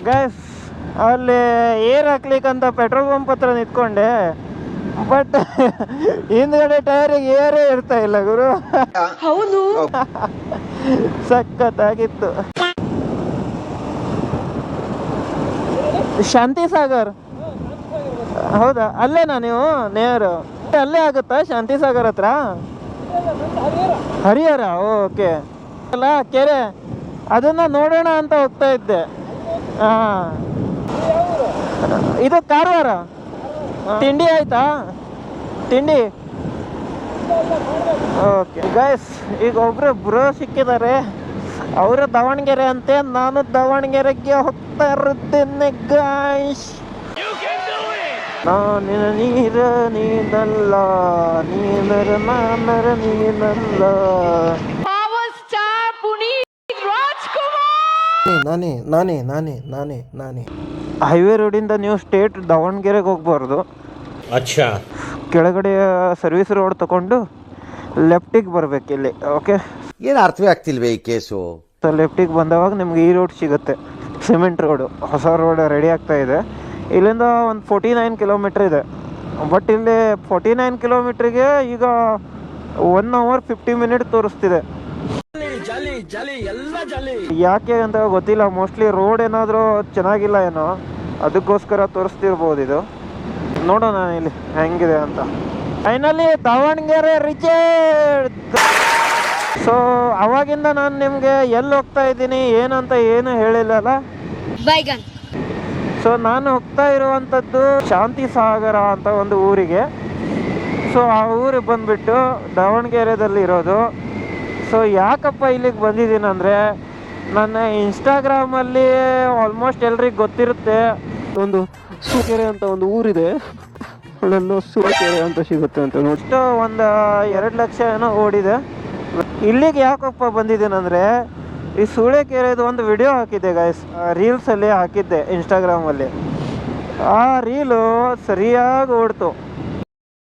Guys ಅಲ್ಲಿ air ಹಾಕ್ಲಿಕ್ಕಂತ petrol pump ಹತ್ರ ನಿಂತ್ಕೊಂಡೆ, but ಹಿಂದ್ಗಡೆ ಟೈರಿಗೆ ಏರೇ ಇರ್ತಾ ಇಲ್ಲ ಗುರು. ಹೌದು ಸಖತ್ತಾಗಿತ್ತು. ಶಾಂತಿ ಸಾಗರ್ ಹೌದಾ? ಅಲ್ಲೇನಾ ನೀವು ನೇರು? ಅಲ್ಲೇ ಆಗುತ್ತಾ ಶಾಂತಿ ಸಾಗರ್ ಹತ್ರ? ಹರಿಹರ, ಓಕೆ. ಅಲ್ಲ ಕೆರೆ, ಅದನ್ನ ನೋಡೋಣ ಅಂತ ಹೋಗ್ತಾ ಇದ್ದೆ. ಹಾ, ಇದು ಕಾರವಾರ. ತಿಂಡಿ ಆಯ್ತಾ? ತಿಂಡಿ ಓಕೆ ಗೈಸ್, ಈಗ ಒಬ್ರು ಬ್ರೋ ಸಿಕ್ಕಿದ್ದಾರೆ. ಅವರು ದಾವಣಗೆರೆ ಅಂತೆ, ನಾನು ದಾವಣಗೆರೆಗೆ ಹೋಗ್ತಾ ಇರುತ್ತೇನೆ ಗೈಸ್. ನಾನಿನ ನೀರ ನೀನಲ್ಲ, ನೀನರ ನಾನರ ನೀನಲ್ಲ. ನಾನೇ ನಾನೇ ನಾನೇ ನಾನೇ ನಾನೇ. ಹೈವೇ ರೋಡಿಂದ ನೀವು ಸ್ಟೇಟ್ ದಾವಣಗೆರೆಗೆ ಹೋಗ್ಬಾರ್ದು. ಅಚ್ಚಾ, ಕೆಳಗಡೆ ಸರ್ವಿಸ್ ರೋಡ್ ತಗೊಂಡು ಲೆಫ್ಟಿಗೆ ಬರ್ಬೇಕು ಇಲ್ಲಿ. ಓಕೆ, ಏನು ಅರ್ಥವೇ ಆಗ್ತಿಲ್ವೇ ಈ ಕೇಸು? ಲೆಫ್ಟಿಗೆ ಬಂದವಾಗ ನಿಮ್ಗೆ ಈ ರೋಡ್ ಸಿಗುತ್ತೆ, ಸಿಮೆಂಟ್ ರೋಡು. ಹೊಸ ರೋಡ್ ರೆಡಿ ಆಗ್ತಾ ಇದೆ. ಇಲ್ಲಿಂದ ಒಂದು 49 ಕಿಲೋಮೀಟ್ರ್ ಇದೆ. ಬಟ್ ಇಲ್ಲಿ 49 ಕಿಲೋಮೀಟ್ರಿಗೆ ಈಗ 1 hour 50 minutes ತೋರಿಸ್ತಿದೆ. ಯಾಕೆ ಅಂತ ಗೊತ್ತಿಲ್ಲ. ಮೋಸ್ಟ್ಲಿ ರೋಡ್ ಏನಾದರೂ ಚೆನ್ನಾಗಿಲ್ಲ ಏನೋ, ಅದಕ್ಕೋಸ್ಕರ ತೋರಿಸ್ತಿರ್ಬೋದು ಇದು. ನೋಡೋಣ ಇಲ್ಲಿ ಹೆಂಗಿದೆ ಅಂತ. ಫೈನಲಿ ದಾವಣಗೆರೆ ರಿಚೆಡ್. ಸೊ ಅವಾಗಿಂದ ನಾನು ನಿಮಗೆ ಎಲ್ಲಿ ಹೋಗ್ತಾ ಇದ್ದೀನಿ ಏನಂತ ಏನು ಹೇಳಿಲ್ಲಲ್ಲ. ಸೊ ನಾನು ಹೋಗ್ತಾ ಇರುವಂಥದ್ದು ಶಾಂತಿ ಸಾಗರ ಅಂತ ಒಂದು ಊರಿಗೆ. ಸೊ ಆ ಊರಿಗೆ ಬಂದುಬಿಟ್ಟು ದಾವಣಗೆರೆದಲ್ಲಿ ಇರೋದು. ಸೊ ಯಾಕಪ್ಪ ಇಲ್ಲಿಗೆ ಬಂದಿದ್ದೀನಿ ಅಂದರೆ, ನನ್ನ ಇನ್ಸ್ಟಾಗ್ರಾಮಲ್ಲಿ ಆಲ್ಮೋಸ್ಟ್ ಎಲ್ರಿಗೆ ಗೊತ್ತಿರುತ್ತೆ, ಒಂದು ಸೂಕೆರೆ ಅಂತ ಒಂದು ಊರಿದೆ, ಅಲ್ಲೆಲ್ಲೋ ಸೂಕೆರೆ ಅಂತ ಸಿಗುತ್ತೆ ಅಂತ ನೋಡಿಷ್ಟು ಒಂದು 2 ಲಕ್ಷ ಏನೋ ಓಡಿದೆ. ಇಲ್ಲಿಗೆ ಯಾಕಪ್ಪ ಬಂದಿದ್ದೀನಂದರೆ, ಈ ಸೂಳೆಕೆರೆದು ಒಂದು ವಿಡಿಯೋ ಹಾಕಿದ್ದೆ ಗೈಸ್, ರೀಲ್ಸಲ್ಲಿ ಹಾಕಿದ್ದೆ ಇನ್ಸ್ಟಾಗ್ರಾಮಲ್ಲಿ. ಆ ರೀಲು ಸರಿಯಾಗಿ ಓಡ್ತು.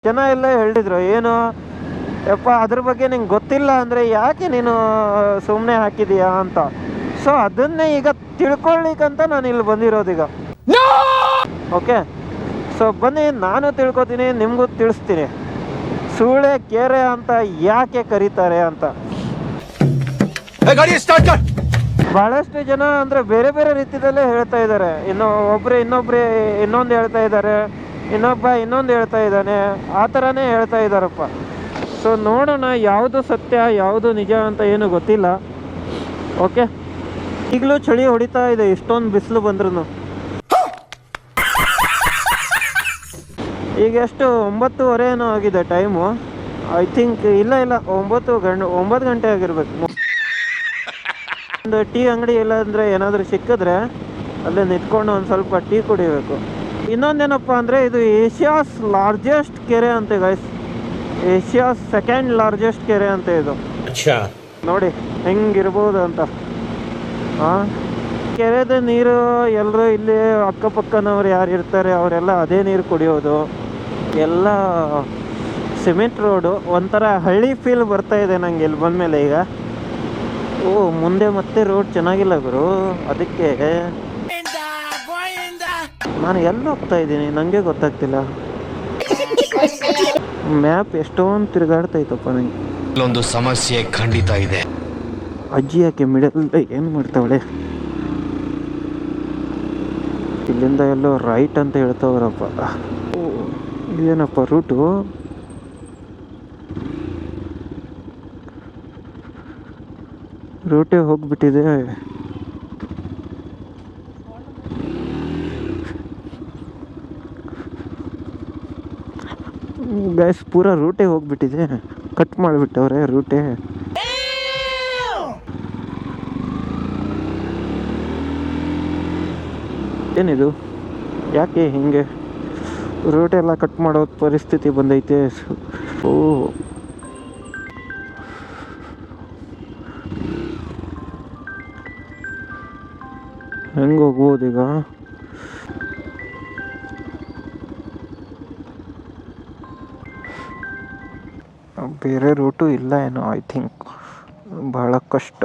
ಜನ ಎಲ್ಲ ಹೇಳಿದ್ರು, ಏನು ಯಪ್ಪ ಅದ್ರ ಬಗ್ಗೆ ನಿಂಗೆ ಗೊತ್ತಿಲ್ಲ ಅಂದರೆ ಯಾಕೆ ನೀನು ಸುಮ್ಮನೆ ಹಾಕಿದೀಯಾ ಅಂತ. ಸೊ ಅದನ್ನೇ ಈಗ ತಿಳ್ಕೊಳ್ಳಿಕ್ಕಂತ ನಾನು ಇಲ್ಲಿ ಬಂದಿರೋದೀಗ. ಓಕೆ, ಸೊ ಬನ್ನಿ ನಾನು ತಿಳ್ಕೊತೀನಿ, ನಿಮಗೂ ತಿಳಿಸ್ತೀನಿ ಸೂಳೆಕೆರೆ ಅಂತ ಯಾಕೆ ಕರೀತಾರೆ ಅಂತ. ಬಹಳಷ್ಟು ಜನ ಅಂದರೆ ಬೇರೆ ಬೇರೆ ರೀತಿಯಲ್ಲೇ ಹೇಳ್ತಾ ಇದ್ದಾರೆ. ಇನ್ನೊಬ್ರು ಇನ್ನೊಂದು ಹೇಳ್ತಾ ಇದ್ದಾರೆ, ಇನ್ನೊಂದು ಹೇಳ್ತಾ ಇದ್ದಾನೆ, ಆ ಥರನೇ ಹೇಳ್ತಾ ಇದ್ದಾರಪ್ಪ. ಸೊ ನೋಡೋಣ ಯಾವುದು ಸತ್ಯ ಯಾವುದು ನಿಜ ಅಂತ ಏನು ಗೊತ್ತಿಲ್ಲ. ಓಕೆ, ಈಗಲೂ ಚಳಿ ಹೊಡಿತಾ ಇದೆ, ಇಷ್ಟೊಂದು ಬಿಸಿಲು ಬಂದ್ರೂ. ಈಗ ಎಷ್ಟು 9:30 ಏನೋ ಆಗಿದೆ ಟೈಮು, ಐ ಥಿಂಕ್. ಇಲ್ಲ 9 ಗಂಟೆ ಆಗಿರ್ಬೇಕು. ಒಂದು ಟೀ ಅಂಗಡಿ ಇಲ್ಲ ಅಂದರೆ ಏನಾದರೂ ಸಿಕ್ಕಿದ್ರೆ ಅಲ್ಲೇ ನಿಂತ್ಕೊಂಡು ಒಂದು ಸ್ವಲ್ಪ ಟೀ ಕುಡಿಬೇಕು. ಇನ್ನೊಂದೇನಪ್ಪ ಅಂದರೆ, ಇದು ಏಷ್ಯಾಸ್ ಲಾರ್ಜೆಸ್ಟ್ ಕೆರೆ ಅಂತೆ ಗೈಸ್. ಏಷ್ಯಾಸ್ 2nd largest ಕೆರೆ ಅಂತ ಇದು. ನೋಡಿ ಹೆಂಗಿರ್ಬೋದು ಅಂತ. ಕೆರೆದ ನೀರು ಎಲ್ಲರೂ ಇಲ್ಲಿ ಅಕ್ಕಪಕ್ಕನವ್ರು ಯಾರು ಇರ್ತಾರೆ ಅವರೆಲ್ಲ ಅದೇ ನೀರು ಕುಡಿಯೋದು. ಎಲ್ಲ ಸಿಮೆಂಟ್ ರೋಡು, ಒಂಥರ ಹಳ್ಳಿ ಫೀಲ್ ಬರ್ತಾ ಇದೆ ನಂಗೆ ಇಲ್ಲಿ ಬಂದಮೇಲೆ. ಈಗ ಮುಂದೆ ಮತ್ತೆ ರೋಡ್ ಚೆನ್ನಾಗಿಲ್ಲ ಗುರು, ಅದಕ್ಕೆ ನಾನು ಎಲ್ಲಿ ಹೋಗ್ತಾ ಇದ್ದೀನಿ ನನಗೆ ಗೊತ್ತಾಗ್ತಿಲ್ಲ. ಮ್ಯಾಪ್ ಎಷ್ಟೊಂದು ತಿರುಗಾಡ್ತೈತಪ್ಪ ನನಗೆ. ಇಲ್ಲೊಂದು ಸಮಸ್ಯೆ ಖಂಡಿತ ಇದೆ. ಅಜ್ಜಿ ಯಾಕೆ ಮಿಡಲ್ ಏನು ಮಾಡ್ತಾವಳೆ? ಇಲ್ಲಿಂದ ಎಲ್ಲೋ ರೈಟ್ ಅಂತ ಹೇಳ್ತಾವ್ರಪ್ಪ. ಇದೇನಪ್ಪ ರೂಟು? ರೂಟೇ ಹೋಗ್ಬಿಟ್ಟಿದೆ. ಗೈಸ್ ಪೂರಾ ರೂಟೇ ಹೋಗ್ಬಿಟ್ಟಿದೆ, ಕಟ್ ಮಾಡಿಬಿಟ್ಟವ್ರೆ ರೂಟೇ. ಏನಿದು, ಯಾಕೆ ಹಿಂಗೆ ರೂಟೆಲ್ಲ ಕಟ್ ಮಾಡೋ ಪರಿಸ್ಥಿತಿ ಬಂದೈತೆ? ಓ, ಹೆಂಗೆ ಹೋಗ್ಬೋದೀಗ? ಬೇರೆ ರೂಟು ಇಲ್ಲ ಏನೋ, ಐ ಥಿಂಕ್. ಬಹಳ ಕಷ್ಟ.